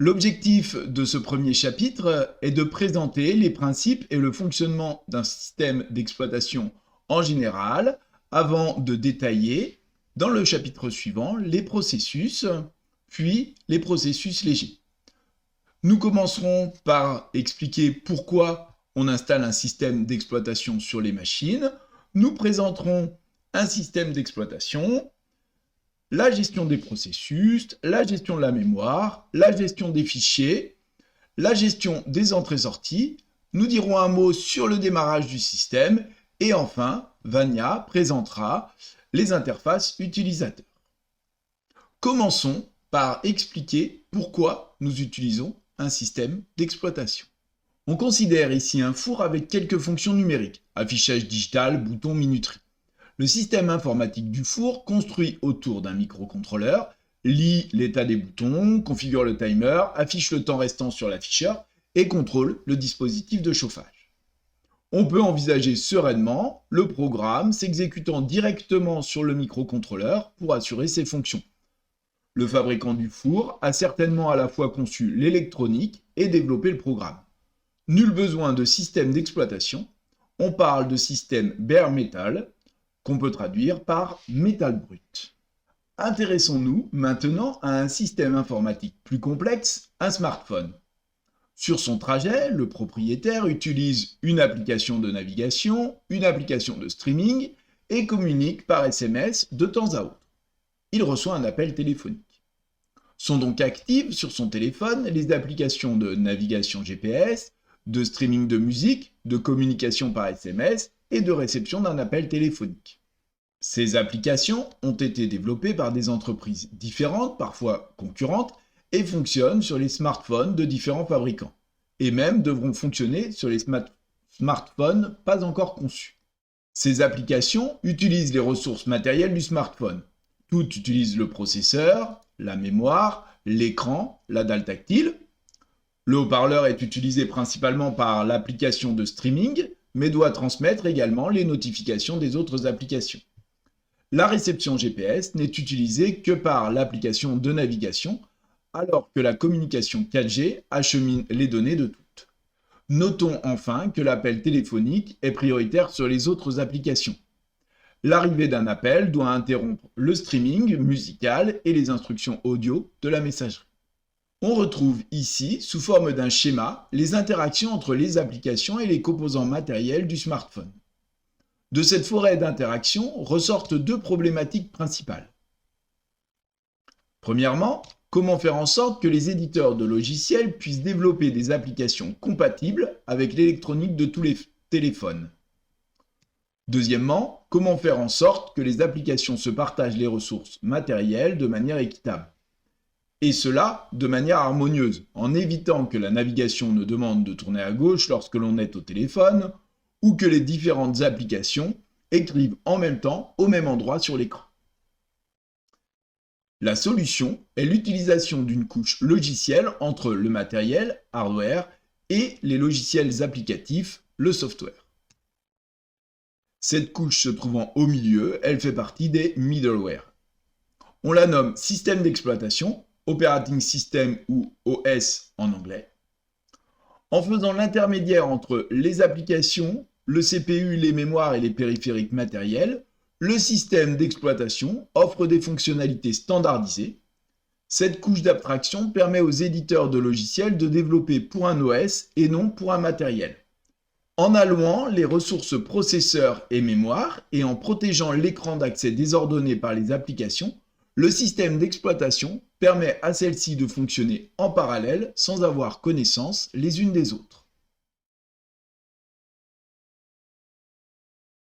L'objectif de ce premier chapitre est de présenter les principes et le fonctionnement d'un système d'exploitation en général, avant de détailler, dans le chapitre suivant, les processus, puis les processus légers. Nous commencerons par expliquer pourquoi on installe un système d'exploitation sur les machines. Nous présenterons un système d'exploitation, la gestion des processus, la gestion de la mémoire, la gestion des fichiers, la gestion des entrées-sorties. Nous dirons un mot sur le démarrage du système et enfin, Vania présentera les interfaces utilisateurs. Commençons par expliquer pourquoi nous utilisons un système d'exploitation. On considère ici un four avec quelques fonctions numériques, affichage digital, bouton, minuterie. Le système informatique du four, construit autour d'un microcontrôleur, lit l'état des boutons, configure le timer, affiche le temps restant sur l'afficheur et contrôle le dispositif de chauffage. On peut envisager sereinement le programme s'exécutant directement sur le microcontrôleur pour assurer ses fonctions. Le fabricant du four a certainement à la fois conçu l'électronique et développé le programme. Nul besoin de système d'exploitation, on parle de système bare metal, qu'on peut traduire par métal brut. Intéressons-nous maintenant à un système informatique plus complexe, un smartphone. Sur son trajet, le propriétaire utilise une application de navigation, une application de streaming et communique par SMS de temps à autre. Il reçoit un appel téléphonique. Sont donc actives sur son téléphone les applications de navigation GPS, de streaming de musique, de communication par SMS et de réception d'un appel téléphonique. Ces applications ont été développées par des entreprises différentes, parfois concurrentes, et fonctionnent sur les smartphones de différents fabricants, et même devront fonctionner sur les smartphones pas encore conçus. Ces applications utilisent les ressources matérielles du smartphone. Toutes utilisent le processeur, la mémoire, l'écran, la dalle tactile. Le haut-parleur est utilisé principalement par l'application de streaming, mais doit transmettre également les notifications des autres applications. La réception GPS n'est utilisée que par l'application de navigation, alors que la communication 4G achemine les données de toutes. Notons enfin que l'appel téléphonique est prioritaire sur les autres applications. L'arrivée d'un appel doit interrompre le streaming musical et les instructions audio de la messagerie. On retrouve ici, sous forme d'un schéma, les interactions entre les applications et les composants matériels du smartphone. De cette forêt d'interactions ressortent deux problématiques principales. Premièrement, comment faire en sorte que les éditeurs de logiciels puissent développer des applications compatibles avec l'électronique de tous les téléphones. Deuxièmement, comment faire en sorte que les applications se partagent les ressources matérielles de manière équitable. Et cela de manière harmonieuse, en évitant que la navigation ne demande de tourner à gauche lorsque l'on est au téléphone, ou que les différentes applications écrivent en même temps au même endroit sur l'écran. La solution est l'utilisation d'une couche logicielle entre le matériel, hardware, et les logiciels applicatifs, le software. Cette couche se trouvant au milieu, elle fait partie des middleware. On la nomme système d'exploitation, Operating System ou OS en anglais. En faisant l'intermédiaire entre les applications, le CPU, les mémoires et les périphériques matériels, le système d'exploitation offre des fonctionnalités standardisées. Cette couche d'abstraction permet aux éditeurs de logiciels de développer pour un OS et non pour un matériel. En allouant les ressources processeurs et mémoire et en protégeant l'écran d'accès désordonné par les applications, le système d'exploitation permet à celles-ci de fonctionner en parallèle sans avoir connaissance les unes des autres.